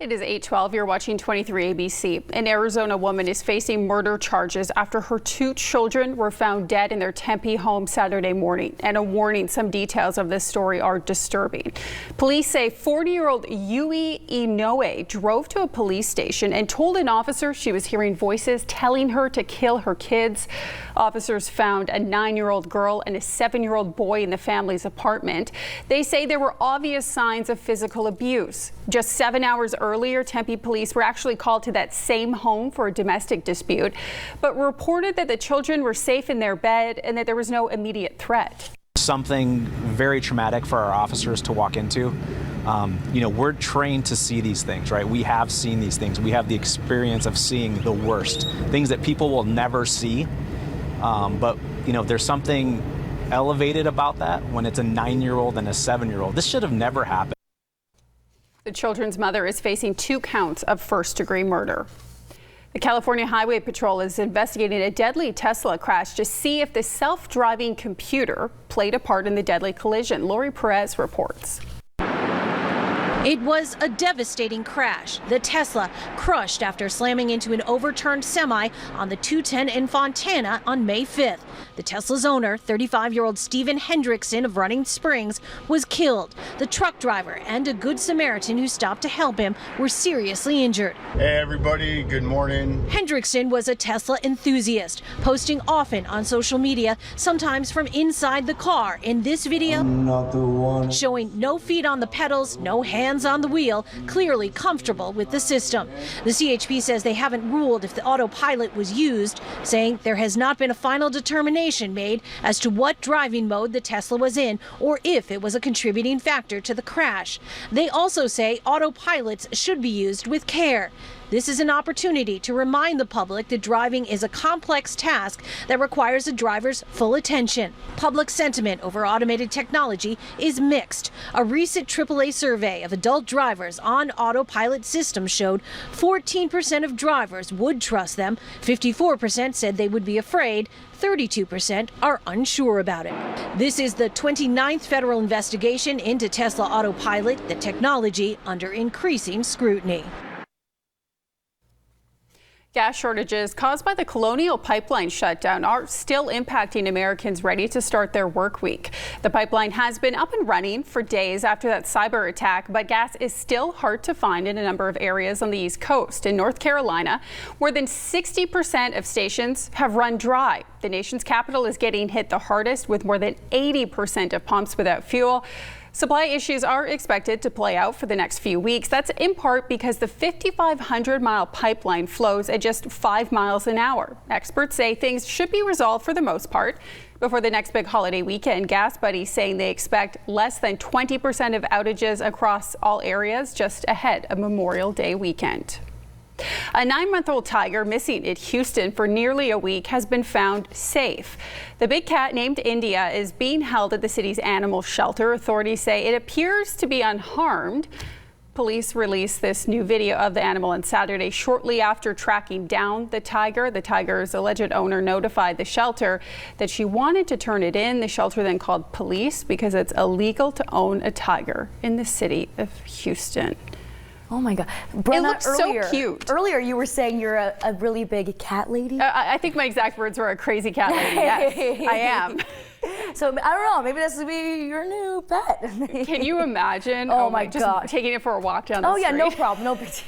It is 8:12. You're watching 23 ABC. An Arizona woman is facing murder charges after her two children were found dead in their Tempe home Saturday morning. And a warning, some details of this story are disturbing. Police say 40-year-old Yui Inoue drove to a police station and told an officer she was hearing voices telling her to kill her kids. Officers found a 9-year-old girl and a 7-year-old boy in the family's apartment. They say there were obvious signs of physical abuse. Just 7 hours earlier, Tempe police were actually called to that same home for a domestic dispute, but reported that the children were safe in their bed and that there was no immediate threat. Something very traumatic for our officers to walk into. We're trained to see these things, right? We have seen these things. We have the experience of seeing the worst, things that people will never see. But there's something elevated about that when it's a 9-year-old and a 7-year-old. This should have never happened. The children's mother is facing 2 counts of first-degree murder. The California Highway Patrol is investigating a deadly Tesla crash to see if the self-driving computer played a part in the deadly collision. Lori Perez reports. It was a devastating crash. The Tesla crushed after slamming into an overturned semi on the 210 in Fontana on May 5th. The Tesla's owner, 35-year-old Stephen Hendrickson of Running Springs, was killed. The truck driver and a Good Samaritan who stopped to help him were seriously injured. Hey everybody, good morning. Hendrickson was a Tesla enthusiast, posting often on social media, sometimes from inside the car. In this video, showing no feet on the pedals, no hands on the wheel, clearly comfortable with the system. The CHP says they haven't ruled if the autopilot was used, saying there has not been a final determination made as to what driving mode the Tesla was in or if it was a contributing factor to the crash. They also say autopilots should be used with care. This is an opportunity to remind the public that driving is a complex task that requires a driver's full attention. Public sentiment over automated technology is mixed. A recent AAA survey of adult drivers on autopilot systems showed 14% of drivers would trust them, 54% said they would be afraid, 32% are unsure about it. This is the 29th federal investigation into Tesla Autopilot, the technology under increasing scrutiny. Gas shortages caused by the Colonial Pipeline shutdown are still impacting Americans ready to start their work week. The pipeline has been up and running for days after that cyber attack, but gas is still hard to find in a number of areas on the East Coast. In North Carolina, more than 60% of stations have run dry. The nation's capital is getting hit the hardest, with more than 80% of pumps without fuel. Supply issues are expected to play out for the next few weeks. That's in part because the 5,500-mile pipeline flows at just 5 miles an hour. Experts say things should be resolved for the most part before the next big holiday weekend. Gas buddies saying they expect less than 20% of outages across all areas just ahead of Memorial Day weekend. A 9-month-old tiger missing in Houston for nearly a week has been found safe. The big cat, named India, is being held at the city's animal shelter. Authorities say it appears to be unharmed. Police released this new video of the animal on Saturday shortly after tracking down the tiger. The tiger's alleged owner notified the shelter that she wanted to turn it in. The shelter then called police because it's illegal to own a tiger in the city of Houston. Oh my God. Brenna, it looks so cute. Earlier you were saying you're a really big cat lady. I think my exact words were a crazy cat lady. Yes, I am. So I don't know, maybe this will be your new pet. Can you imagine? Oh my God. Just taking it for a walk down the street. Oh yeah, no problem, no big deal.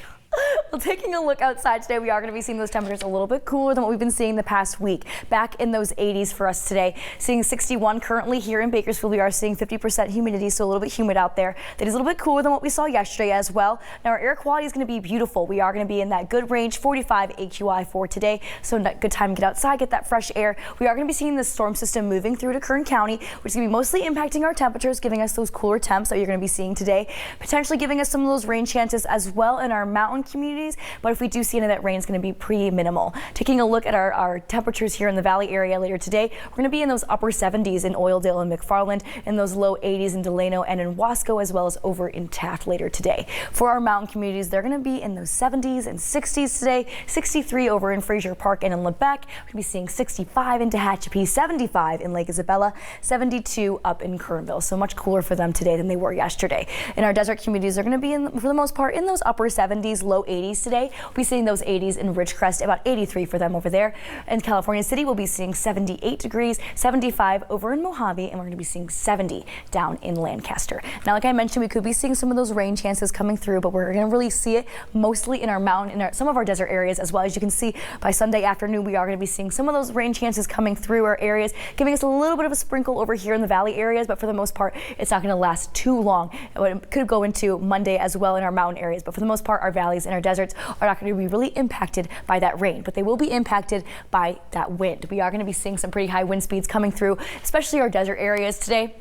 Well, taking a look outside today, we are going to be seeing those temperatures a little bit cooler than what we've been seeing the past week. Back in those 80s for us today. Seeing 61 currently here in Bakersfield. We are seeing 50% humidity, so a little bit humid out there. That is a little bit cooler than what we saw yesterday as well. Now our air quality is going to be beautiful. We are going to be in that good range, 45 AQI for today. So good time to get outside, get that fresh air. We are going to be seeing this storm system moving through to Kern County, which is going to be mostly impacting our temperatures, giving us those cooler temps that you're going to be seeing today. Potentially giving us some of those rain chances as well in our mountain communities. communities, but if we do see any of that rain, it's going to be pretty minimal. Taking a look at our temperatures here in the Valley area later today, we're going to be in those upper 70s in Oildale and McFarland, and those low 80s in Delano and in Wasco, as well as over in Taft later today. For our mountain communities, they're going to be in those 70s and 60s today, 63 over in Fraser Park and in Lebec. We're going to be seeing 65 in Tehachapi, 75 in Lake Isabella, 72 up in Kernville. So much cooler for them today than they were yesterday. In our desert communities, they're going to be for the most part in those upper 70s, low 80s today. We'll be seeing those 80s in Ridgecrest, about 83 for them over there. In California City, we'll be seeing 78 degrees, 75 over in Mojave, and we're going to be seeing 70 down in Lancaster. Now, like I mentioned, we could be seeing some of those rain chances coming through, but we're going to really see it mostly in our mountain, some of our desert areas as well. As you can see, by Sunday afternoon, we are going to be seeing some of those rain chances coming through our areas, giving us a little bit of a sprinkle over here in the valley areas, but for the most part, it's not going to last too long. It could go into Monday as well in our mountain areas, but for the most part, our valleys and our deserts are not going to be really impacted by that rain, but they will be impacted by that wind. We are going to be seeing some pretty high wind speeds coming through, especially our desert areas today.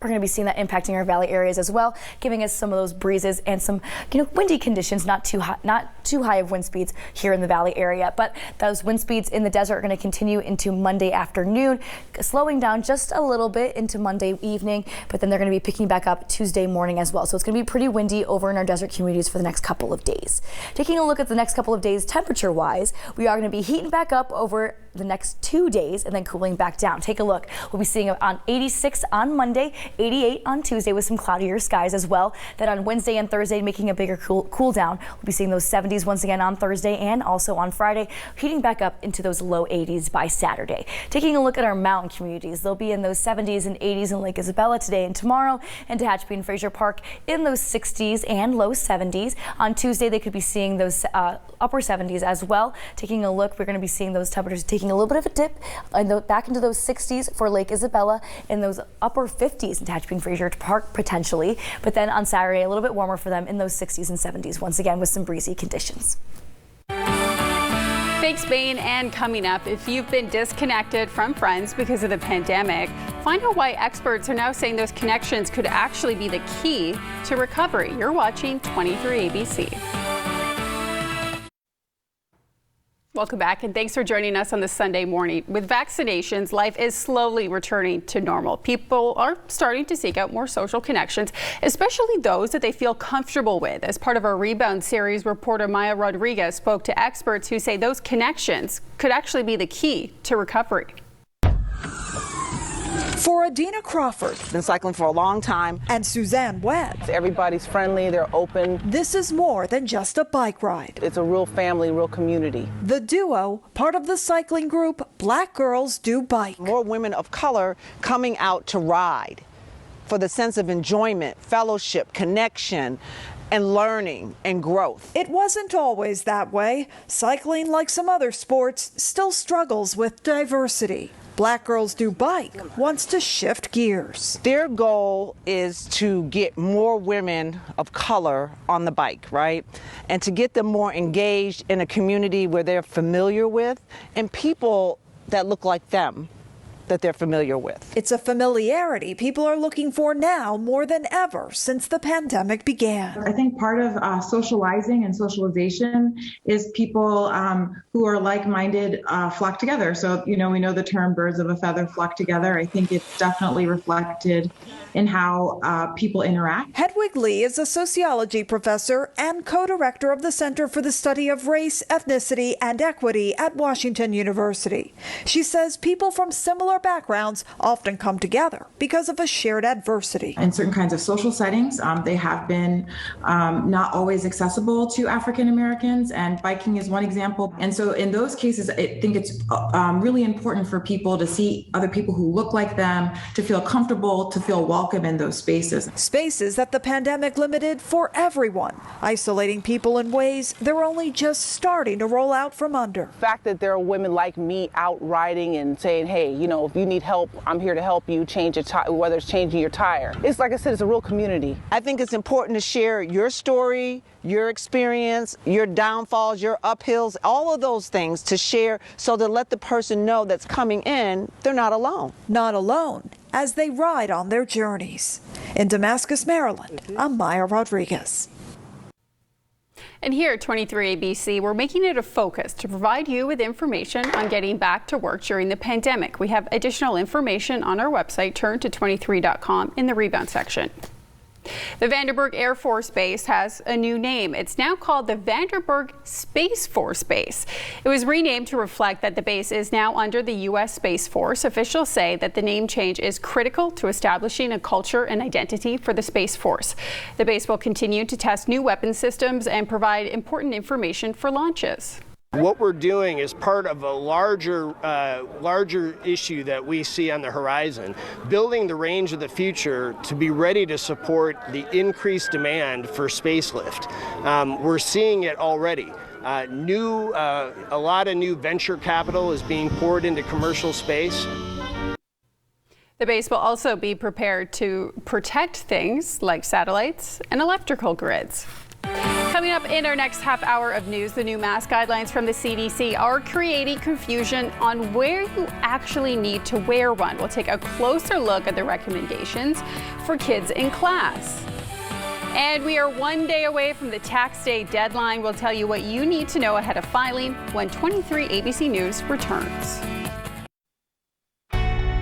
We're going to be seeing that impacting our valley areas as well, giving us some of those breezes and some, windy conditions, not too high of wind speeds here in the valley area. But those wind speeds in the desert are going to continue into Monday afternoon, slowing down just a little bit into Monday evening, but then they're going to be picking back up Tuesday morning as well. So it's going to be pretty windy over in our desert communities for the next couple of days. Taking a look at the next couple of days temperature-wise, we are going to be heating back up over the next 2 days and then cooling back down. Take a look. We'll be seeing on 86 on Monday, 88 on Tuesday with some cloudier skies as well. Then on Wednesday and Thursday, making a bigger cool down. We'll be seeing those 70s once again on Thursday and also on Friday, heating back up into those low 80s by Saturday. Taking a look at our mountain communities, they'll be in those 70s and 80s in Lake Isabella today and tomorrow, and Tehachapi and Fraser Park in those 60s and low 70s. On Tuesday, they could be seeing those upper 70s as well. Taking a look, we're going to be seeing those temperatures taking a little bit of a dip and back into those 60s for Lake Isabella and those upper 50s in Tehachapi and Fraser Park potentially. But then on Saturday, a little bit warmer for them in those 60s and 70s, once again with some breezy conditions. Thanks, Bain. And coming up, if you've been disconnected from friends because of the pandemic, find out why experts are now saying those connections could actually be the key to recovery. You're watching 23 ABC. Welcome back, and thanks for joining us on this Sunday morning. With vaccinations, life is slowly returning to normal. People are starting to seek out more social connections, especially those that they feel comfortable with. As part of our Rebound series, reporter Maya Rodriguez spoke to experts who say those connections could actually be the key to recovery. For Adina Crawford, been cycling for a long time, and Suzanne Webb, everybody's friendly, they're open. This is more than just a bike ride. It's a real family, real community. The duo, part of the cycling group Black Girls Do Bike. More women of color coming out to ride for the sense of enjoyment, fellowship, connection, and learning and growth. It wasn't always that way. Cycling, like some other sports, still struggles with diversity. Black Girls Do Bike wants to shift gears. Their goal is to get more women of color on the bike, right? And to get them more engaged in a community where they're familiar with and people that look like them that they're familiar with. It's a familiarity people are looking for now more than ever since the pandemic began. I think part of socializing and socialization is people who are like-minded flock together. So, we know the term birds of a feather flock together. I think it's definitely reflected in how people interact. Hedwig Lee is a sociology professor and co-director of the Center for the Study of Race, Ethnicity, and Equity at Washington University. She says people from similar backgrounds often come together because of a shared adversity. In certain kinds of social settings, they have been not always accessible to African Americans, and biking is one example. And so in those cases, I think it's really important for people to see other people who look like them, to feel comfortable, to feel welcome in those spaces. Spaces that the pandemic limited for everyone, isolating people in ways they're only just starting to roll out from under. The fact that there are women like me out riding and saying, hey, if you need help, I'm here to help you change your tire, whether it's changing your tire. It's like I said, it's a real community. I think it's important to share your story, your experience, your downfalls, your uphills, all of those things to share so to let the person know that's coming in, they're not alone. Not alone as they ride on their journeys. In Damascus, Maryland, I'm Maya Rodriguez. And here at 23 ABC, we're making it a focus to provide you with information on getting back to work during the pandemic. We have additional information on our website. Turn to 23.com in the Rebound section. The Vandenberg Air Force Base has a new name. It's now called the Vandenberg Space Force Base. It was renamed to reflect that the base is now under the U.S. Space Force. Officials say that the name change is critical to establishing a culture and identity for the Space Force. The base will continue to test new weapon systems and provide important information for launches. What we're doing is part of a larger issue that we see on the horizon, building the range of the future to be ready to support the increased demand for spacelift. We're seeing it already. A lot of new venture capital is being poured into commercial space. The base will also be prepared to protect things like satellites and electrical grids. Coming up in our next half hour of news, the new mask guidelines from the CDC are creating confusion on where you actually need to wear one. We'll take a closer look at the recommendations for kids in class. And we are one day away from the tax day deadline. We'll tell you what you need to know ahead of filing when 23 ABC News returns.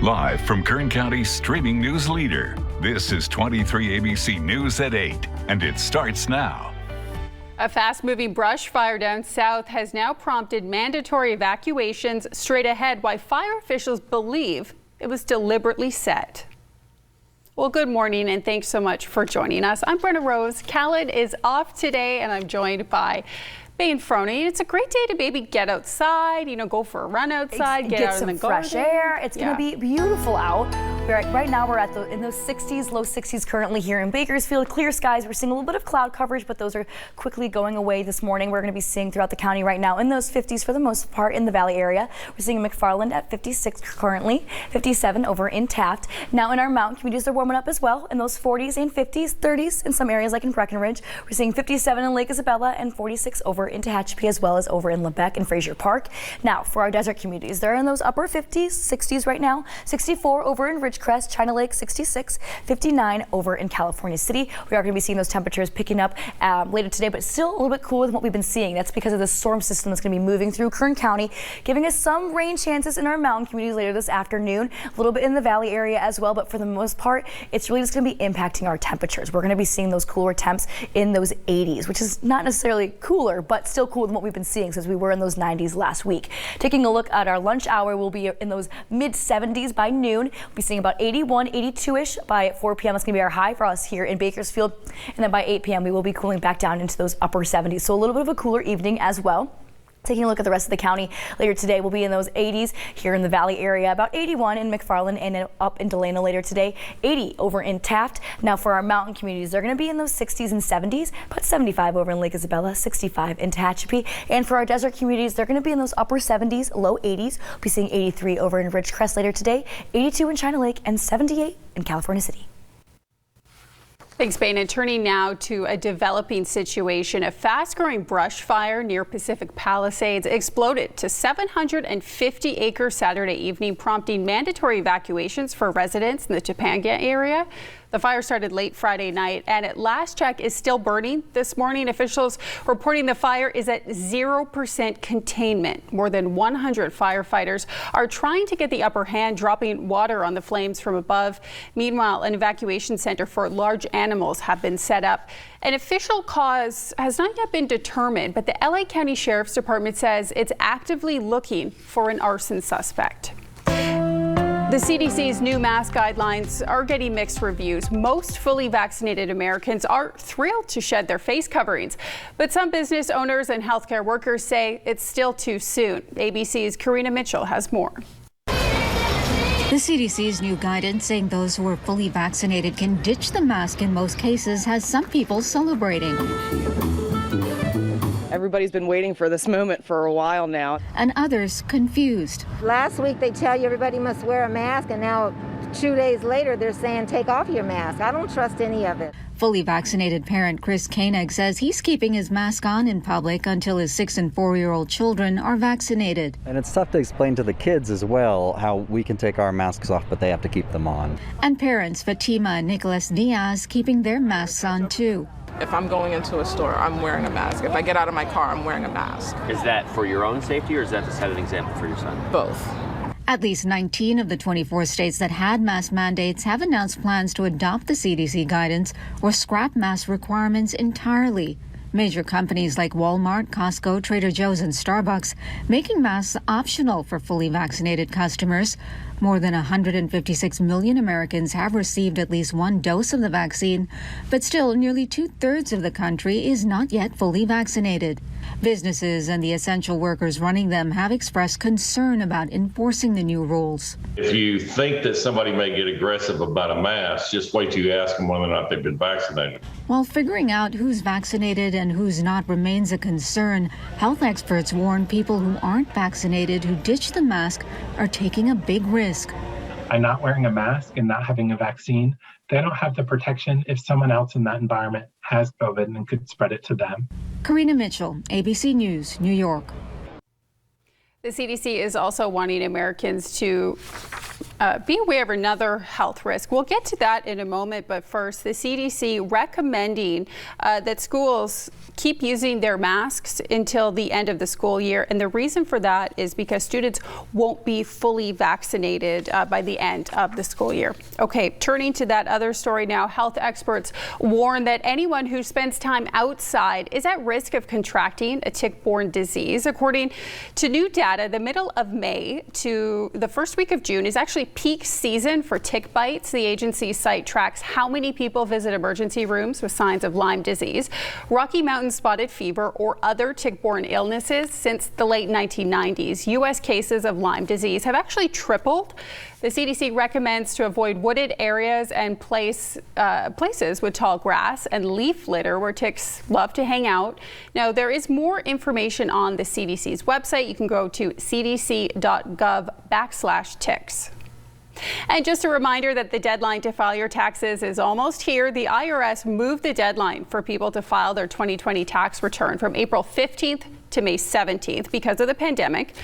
Live from Kern County's streaming news leader, this is 23 ABC News at 8, and it starts now. A fast-moving brush fire down south has now prompted mandatory evacuations straight ahead, while fire officials believe it was deliberately set. Well, good morning and thanks so much for joining us. I'm Brenna Rose. Khaled is off today and I'm joined by Bay and Frony. It's a great day to maybe get outside, go for a run outside, get out in the garden. Fresh air. It's going to be beautiful out. Right now we're in those 60s, low 60s currently here in Bakersfield. Clear skies. We're seeing a little bit of cloud coverage, but those are quickly going away this morning. We're going to be seeing throughout the county right now in those 50s for the most part in the Valley area. We're seeing McFarland at 56 currently, 57 over in Taft. Now in our mountain communities, they're warming up as well in those 40s and 50s, 30s in some areas like in Breckenridge. We're seeing 57 in Lake Isabella and 46 over in Tehachapi as well as over in Lebec and Fraser Park. Now for our desert communities, they're in those upper 50s, 60s right now, 64 over in Ridgecrest, China Lake 66, 59 over in California City. We are going to be seeing those temperatures picking up later today, but still a little bit cooler than what we've been seeing. That's because of the storm system that's going to be moving through Kern County, giving us some rain chances in our mountain communities later this afternoon, a little bit in the valley area as well, but for the most part, it's really just going to be impacting our temperatures. We're going to be seeing those cooler temps in those 80s, which is not necessarily cooler, but still cooler than what we've been seeing since we were in those 90s last week. Taking a look at our lunch hour, we'll be in those mid 70s by noon. We'll be seeing about 81, 82-ish by 4 p.m. That's going to be our high for us here in Bakersfield. And then by 8 p.m. we will be cooling back down into those upper 70s. So a little bit of a cooler evening as well. Taking a look at the rest of the county later today, we'll be in those 80s here in the Valley area, about 81 in McFarland and up in Delano later today, 80 over in Taft. Now for our mountain communities, they're going to be in those 60s and 70s, about 75 over in Lake Isabella, 65 in Tehachapi. And for our desert communities, they're going to be in those upper 70s, low 80s. We'll be seeing 83 over in Ridgecrest later today, 82 in China Lake, and 78 in California City. Thanks, Bain. And turning now to a developing situation. A fast-growing brush fire near Pacific Palisades exploded to 750 acres Saturday evening, prompting mandatory evacuations for residents in the Topanga area. The fire started late Friday night and at last check is still burning. This morning, officials reporting the fire is at 0% containment. More than 100 firefighters are trying to get the upper hand, dropping water on the flames from above. Meanwhile, an evacuation center for large animals have been set up. An official cause has not yet been determined, but the LA County Sheriff's Department says it's actively looking for an arson suspect. The CDC's new mask guidelines are getting mixed reviews. Most fully vaccinated Americans are thrilled to shed their face coverings, but some business owners and healthcare workers say it's still too soon. ABC's Karina Mitchell has more. The CDC's new guidance saying those who are fully vaccinated can ditch the mask in most cases has some people celebrating. Everybody's been waiting for this moment for a while now. And others confused. Last week they tell you everybody must wear a mask, and now 2 days later they're saying take off your mask. I don't trust any of it. Fully vaccinated parent Chris Koenig says he's keeping his mask on in public until his 6- and 4-year-old children are vaccinated. And it's tough to explain to the kids as well how we can take our masks off, but they have to keep them on. And parents Fatima and Nicholas Diaz keeping their masks on too. If I'm going into a store, I'm wearing a mask. If I get out of my car, I'm wearing a mask. Is that for your own safety, or is that to set an example for your son? Both. At least 19 of the 24 states that had mask mandates have announced plans to adopt the CDC guidance or scrap mask requirements entirely. Major companies like Walmart, Costco, Trader Joe's, and Starbucks making masks optional for fully vaccinated customers. More than 156 million Americans have received at least one dose of the vaccine, but still nearly 2/3 of the country is not yet fully vaccinated. Businesses and the essential workers running them have expressed concern about enforcing the new rules. If you think that somebody may get aggressive about a mask, just wait till you ask them whether or not they've been vaccinated. While figuring out who's vaccinated and who's not remains a concern, health experts warn people who aren't vaccinated who ditch the mask are taking a big risk. By not wearing a mask and not having a vaccine, they don't have the protection if someone else in that environment has COVID and could spread it to them. Karina Mitchell, ABC News, New York. The CDC is also wanting Americans to be aware of another health risk. We'll get to that in a moment, but first, the CDC recommending that schools keep using their masks until the end of the school year. And the reason for that is because students won't be fully vaccinated by the end of the school year. Okay, turning to that other story now, health experts warn that anyone who spends time outside is at risk of contracting a tick-borne disease. According to new data, the middle of May to the first week of June is actually peak season for tick bites. The agency's site tracks how many people visit emergency rooms with signs of Lyme disease, Rocky Mountain spotted fever, or other tick-borne illnesses. Since the late 1990s, U.S. cases of Lyme disease have actually tripled. The CDC recommends to avoid wooded areas and places with tall grass and leaf litter where ticks love to hang out. Now, there is more information on the CDC's website. You can go to cdc.gov/ticks. And just a reminder that the deadline to file your taxes is almost here. The IRS moved the deadline for people to file their 2020 tax return from April 15th to May 17th because of the pandemic.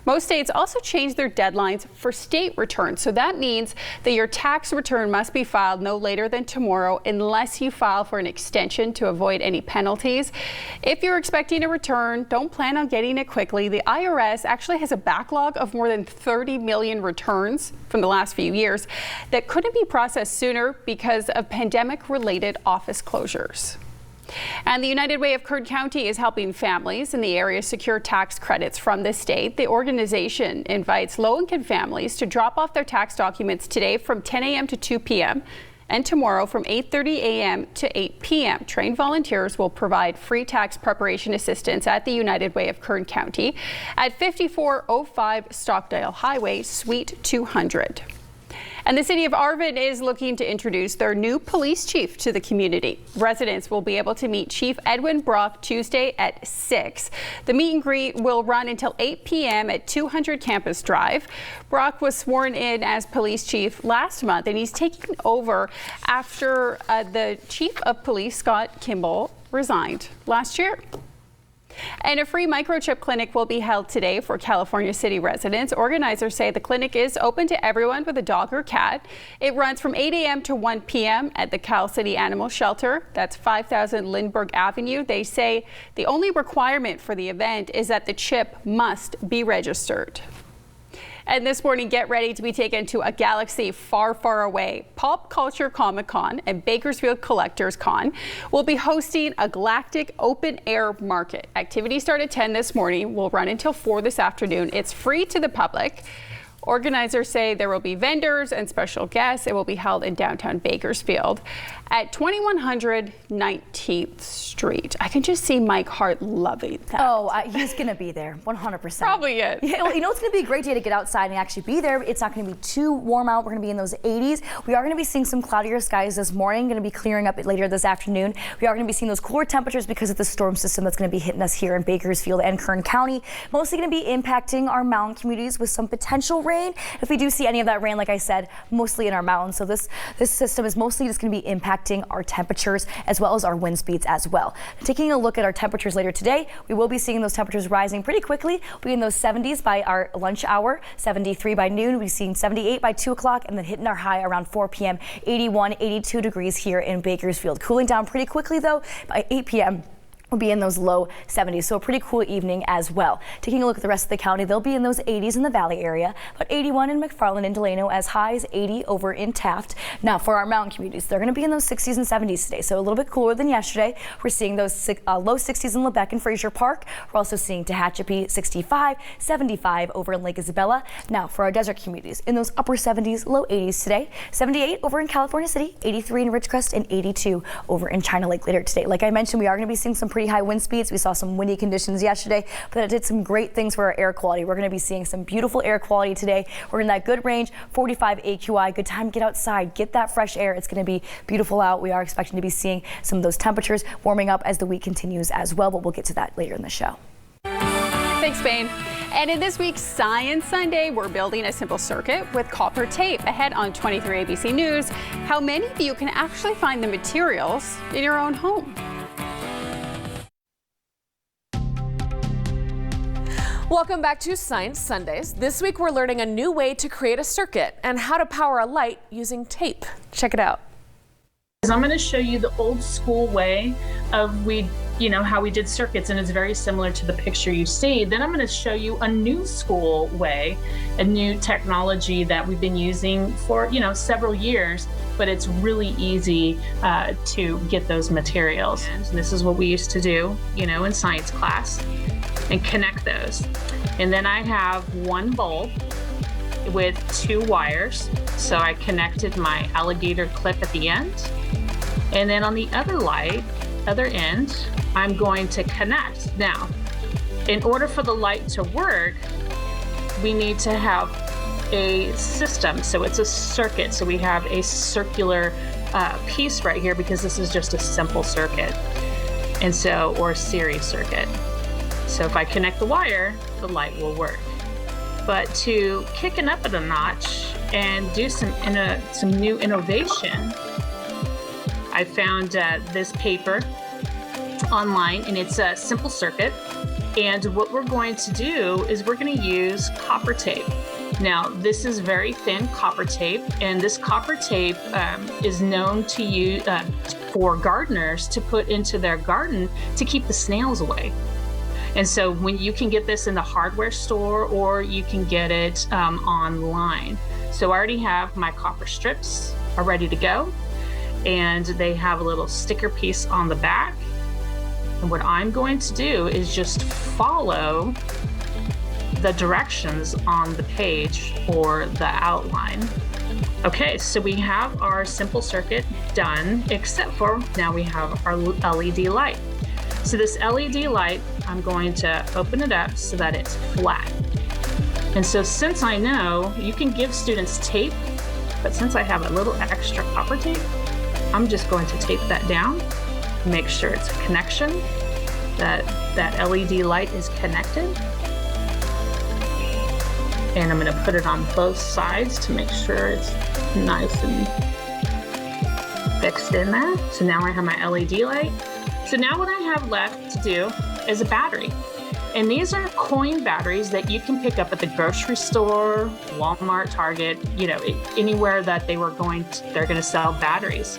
Most states also changed their deadlines for state returns. So that means that your tax return must be filed no later than tomorrow unless you file for an extension to avoid any penalties. If you're expecting a return, don't plan on getting it quickly. The IRS actually has a backlog of more than 30 million returns from the last few years that couldn't be processed sooner because of pandemic-related office closures. And the United Way of Kern County is helping families in the area secure tax credits from the state. The organization invites low-income families to drop off their tax documents today from 10 a.m. to 2 p.m. and tomorrow from 8:30 a.m. to 8 p.m. Trained volunteers will provide free tax preparation assistance at the United Way of Kern County at 5405 Stockdale Highway, Suite 200. And the city of Arvin is looking to introduce their new police chief to the community. Residents will be able to meet Chief Edwin Brock Tuesday at 6. The meet and greet will run until 8 p.m. at 200 Campus Drive. Brock was sworn in as police chief last month, and he's taking over after the chief of police, Scott Kimball, resigned last year. And a free microchip clinic will be held today for California City residents. Organizers say the clinic is open to everyone with a dog or cat. It runs from 8 a.m. to 1 p.m. at the Cal City Animal Shelter. That's 5000 Lindbergh Avenue. They say the only requirement for the event is that the chip must be registered. And this morning, get ready to be taken to a galaxy far, far away. Pop Culture Comic Con and Bakersfield Collectors Con will be hosting a galactic open air market. Activities start at 10 this morning, will run until 4 this afternoon. It's free to the public. Organizers say there will be vendors and special guests. It will be held in downtown Bakersfield at 2100 19th Street. I can just see Mike Hart loving that. Oh, he's going to be there, 100%. Probably is. You know, it's going to be a great day to get outside and actually be there. It's not going to be too warm out. We're going to be in those 80s. We are going to be seeing some cloudier skies this morning, going to be clearing up later this afternoon. We are going to be seeing those cooler temperatures because of the storm system that's going to be hitting us here in Bakersfield and Kern County. Mostly going to be impacting our mountain communities with some potential rain. If we do see any of that rain, like I said, mostly in our mountains. So this system is mostly just going to be impacting our temperatures as well as our wind speeds as well. Taking a look at our temperatures later today, we will be seeing those temperatures rising pretty quickly. We'll be in those 70s by our lunch hour, 73 by noon. We'll be seeing 78 by 2 o'clock and then hitting our high around 4 p.m. 81, 82 degrees here in Bakersfield. Cooling down pretty quickly though by 8 p.m. We'll be in those low 70s, so a pretty cool evening as well. Taking a look at the rest of the county, they'll be in those 80s in the Valley area, about 81 in McFarland and Delano, as high as 80 over in Taft. Now for our mountain communities, they're going to be in those 60s and 70s today, so a little bit cooler than yesterday. We're seeing those low 60s in Lebec and Fraser Park. We're also seeing Tehachapi 65, 75 over in Lake Isabella. Now for our desert communities, in those upper 70s, low 80s today, 78 over in California City, 83 in Ridgecrest, and 82 over in China Lake later today. Like I mentioned, we are going to be seeing some pretty high wind speeds. We saw some windy conditions yesterday, but it did some great things for our air quality. We're going to be seeing some beautiful air quality today. We're in that good range, 45 AQI. Good time to get outside, get that fresh air. It's going to be beautiful out. We are expecting to be seeing some of those temperatures warming up as the week continues as well, but we'll get to that later in the show. Thanks, Bane. And in this week's Science Sunday, we're building a simple circuit with copper tape. Ahead on 23 ABC News, how many of you can actually find the materials in your own home? Welcome back to Science Sundays. This week we're learning a new way to create a circuit and how to power a light using tape. Check it out. I'm going to show you the old school way of how we did circuits, and it's very similar to the picture you see. Then I'm going to show you a new school way, a new technology that we've been using for several years, but it's really easy to get those materials. And this is what we used to do, in science class, and connect those. And then I have one bulb with 2 wires. So I connected my alligator clip at the end. And then on the other end, I'm going to connect. Now, in order for the light to work, we need to have a system. So it's a circuit. So we have a circular piece right here because this is just a simple circuit. Or a series circuit. So if I connect the wire, the light will work. But to kick it up a notch and do some new innovation, I found this paper online, and it's a simple circuit. And what we're going to do is we're going to use copper tape. Now, this is very thin copper tape, and this copper tape is known to use for gardeners to put into their garden to keep the snails away. And so when you can get this in the hardware store, or you can get it online. So I already have my copper strips are ready to go, and they have a little sticker piece on the back. And what I'm going to do is just follow the directions on the page or the outline. Okay, so we have our simple circuit done, except for now we have our LED light. So this LED light, I'm going to open it up so that it's flat. And so since I know you can give students tape, but since I have a little extra copper tape, I'm just going to tape that down, make sure it's a connection, that LED light is connected. And I'm going to put it on both sides to make sure it's nice and fixed in there. So now I have my LED light. So now what I have left to do is a battery. And these are coin batteries that you can pick up at the grocery store, Walmart, Target, anywhere that they're going to sell batteries.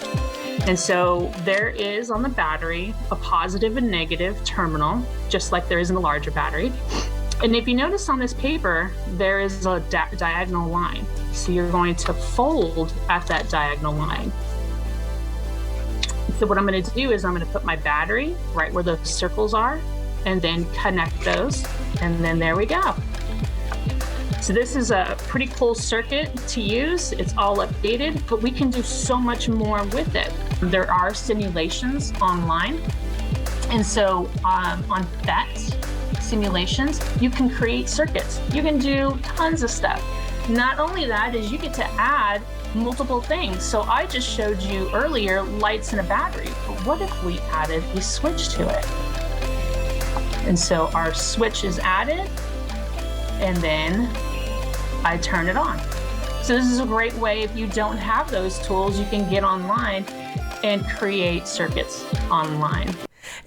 And so there is on the battery a positive and negative terminal, just like there is in the larger battery. And if you notice on this paper, there is a diagonal line. So you're going to fold at that diagonal line. So what I'm going to do is I'm going to put my battery right where those circles are, and then connect those, and then there we go. So this is a pretty cool circuit to use. It's all updated, but we can do so much more with it. There are simulations online, and so on that simulations, you can create circuits. You can do tons of stuff. Not only that is you get to add multiple things. So I just showed you earlier lights and a battery, but what if we added a switch to it? And so our switch is added, and then I turn it on. So this is a great way. If you don't have those tools, you can get online and create circuits online.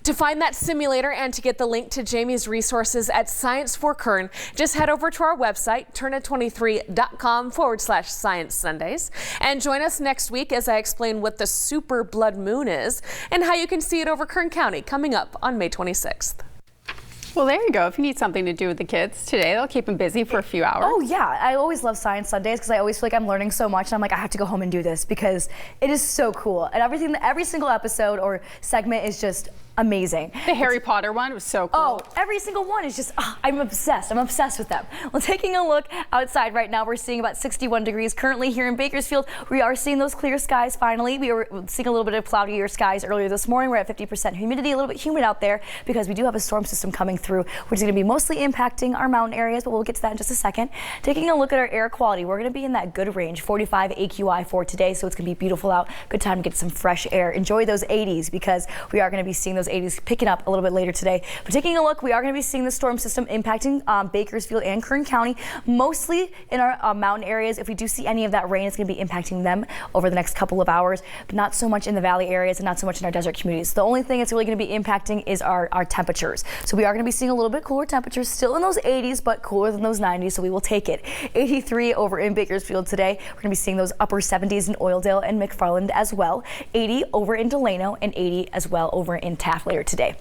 To find that simulator and to get the link to Jamie's resources at Science for Kern, just head over to our website, turnet23.com/Science Sundays, and join us next week as I explain what the super blood moon is and how you can see it over Kern County coming up on May 26th. Well, there you go. If you need something to do with the kids today, they'll keep them busy for a few hours. Oh, yeah. I always love Science Sundays because I always feel like I'm learning so much. And I'm like, I have to go home and do this because it is so cool. And every single episode or segment is just amazing. The Harry Potter one was so cool. Oh, every single one is just, I'm obsessed. I'm obsessed with them. Well, taking a look outside right now, we're seeing about 61 degrees currently here in Bakersfield. We are seeing those clear skies finally. We were seeing a little bit of cloudier skies earlier this morning. We're at 50% humidity, a little bit humid out there because we do have a storm system coming through, which is going to be mostly impacting our mountain areas, but we'll get to that in just a second. Taking a look at our air quality, we're going to be in that good range, 45 AQI for today, so it's going to be beautiful out. Good time to get some fresh air. Enjoy those 80s because we are going to be seeing those 80s picking up a little bit later today. But taking a look, we are going to be seeing the storm system impacting Bakersfield and Kern County, mostly in our mountain areas. If we do see any of that rain, it's going to be impacting them over the next couple of hours, but not so much in the valley areas and not so much in our desert communities. The only thing it's really going to be impacting is our temperatures. So we are going to be seeing a little bit cooler temperatures, still in those 80s, but cooler than those 90s, so we will take it. 83 over in Bakersfield today. We're going to be seeing those upper 70s in Oildale and McFarland as well. 80 over in Delano and 80 as well over in Taft later today.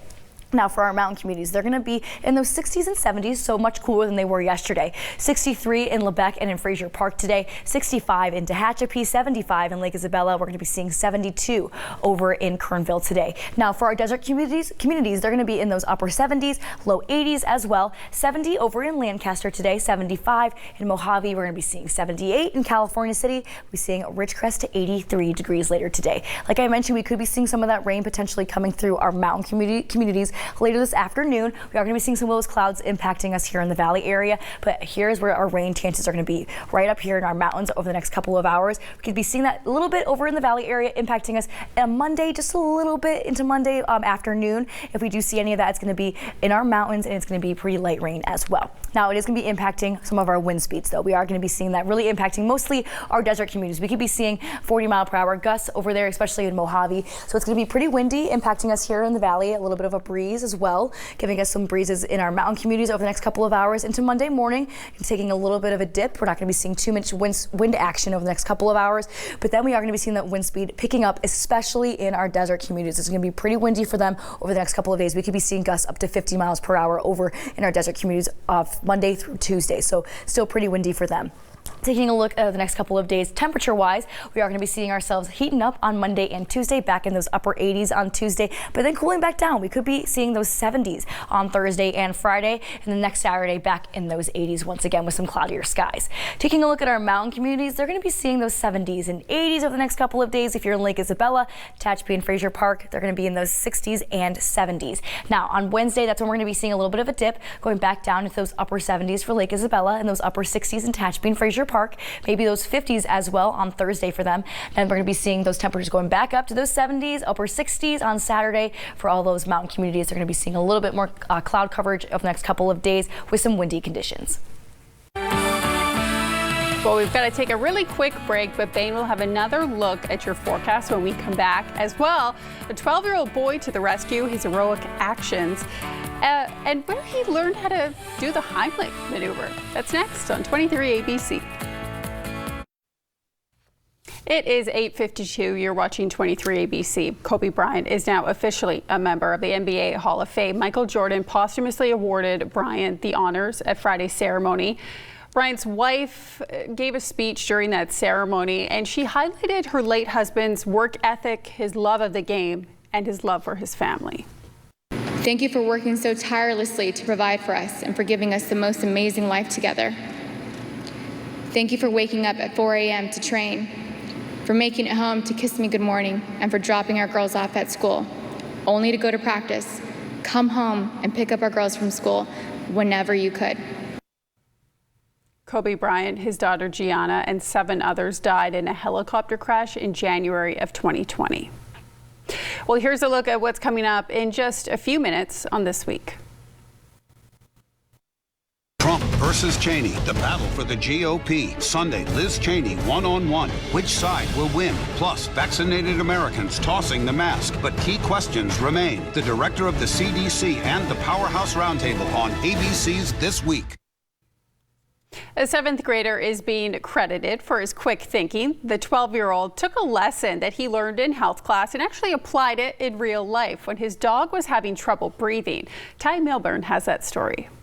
Now for our mountain communities, they're going to be in those 60s and 70s, so much cooler than they were yesterday. 63 in Lebec and in Fraser Park today, 65 in Tehachapi, 75 in Lake Isabella. We're going to be seeing 72 over in Kernville today. Now for our desert communities, they're going to be in those upper 70s, low 80s as well. 70 over in Lancaster today, 75 in Mojave. We're going to be seeing 78 in California City. We're seeing Ridgecrest to 83 degrees later today. Like I mentioned, we could be seeing some of that rain potentially coming through our mountain communities. Later this afternoon, we are going to be seeing some of those clouds impacting us here in the valley area, but here's where our rain chances are going to be, right up here in our mountains over the next couple of hours. We could be seeing that a little bit over in the valley area impacting us on Monday, just a little bit into Monday afternoon. If we do see any of that, it's going to be in our mountains and it's going to be pretty light rain as well. Now it is going to be impacting some of our wind speeds though. We are going to be seeing that really impacting mostly our desert communities. We could be seeing 40-mile-per-hour gusts over there, especially in Mojave. So it's going to be pretty windy, impacting us here in the valley, a little bit of a breeze as well, giving us some breezes in our mountain communities over the next couple of hours into Monday morning, and taking a little bit of a dip. We're not going to be seeing too much wind action over the next couple of hours, but then we are going to be seeing that wind speed picking up, especially in our desert communities. It's going to be pretty windy for them over the next couple of days. We could be seeing gusts up to 50 miles per hour over in our desert communities Monday through Tuesday, so still pretty windy for them. Taking a look at the next couple of days, temperature-wise, we are going to be seeing ourselves heating up on Monday and Tuesday, back in those upper 80s on Tuesday, but then cooling back down. We could be seeing those 70s on Thursday and Friday, and the next Saturday back in those 80s once again with some cloudier skies. Taking a look at our mountain communities, they're going to be seeing those 70s and 80s over the next couple of days. If you're in Lake Isabella, Tehachapi, and Fraser Park, they're going to be in those 60s and 70s. Now on Wednesday, that's when we're going to be seeing a little bit of a dip, going back down into those upper 70s for Lake Isabella and those upper 60s in Tehachapi and Fraser Park. Maybe those 50s as well on Thursday for them. Then we're going to be seeing those temperatures going back up to those 70s, upper 60s on Saturday for all those mountain communities. They're going to be seeing a little bit more cloud coverage over the next couple of days with some windy conditions. Well, we've got to take a really quick break, but Bain will have another look at your forecast when we come back as well. A 12-year-old boy to the rescue, his heroic actions, and where he learned how to do the Heimlich maneuver. That's next on 23 ABC. It is 8:52. You're watching 23 ABC. Kobe Bryant is now officially a member of the NBA Hall of Fame. Michael Jordan posthumously awarded Bryant the honors at Friday's ceremony. Bryant's wife gave a speech during that ceremony, and she highlighted her late husband's work ethic, his love of the game, and his love for his family. Thank you for working so tirelessly to provide for us and for giving us the most amazing life together. Thank you for waking up at 4 a.m. to train, for making it home to kiss me good morning, and for dropping our girls off at school, only to go to practice, come home, and pick up our girls from school whenever you could. Kobe Bryant, his daughter Gianna, and 7 others died in a helicopter crash in January of 2020. Well, here's a look at what's coming up in just a few minutes on This Week. Trump versus versus Cheney, the battle for the GOP. Sunday, Liz Cheney one-on-one. Which side will win? Plus, vaccinated Americans tossing the mask. But key questions remain. The director of the CDC and the Powerhouse Roundtable on ABC's This Week. A 7th grader is being credited for his quick thinking. The 12-year-old took a lesson that he learned in health class and actually applied it in real life when his dog was having trouble breathing. Ty Milburn has that story.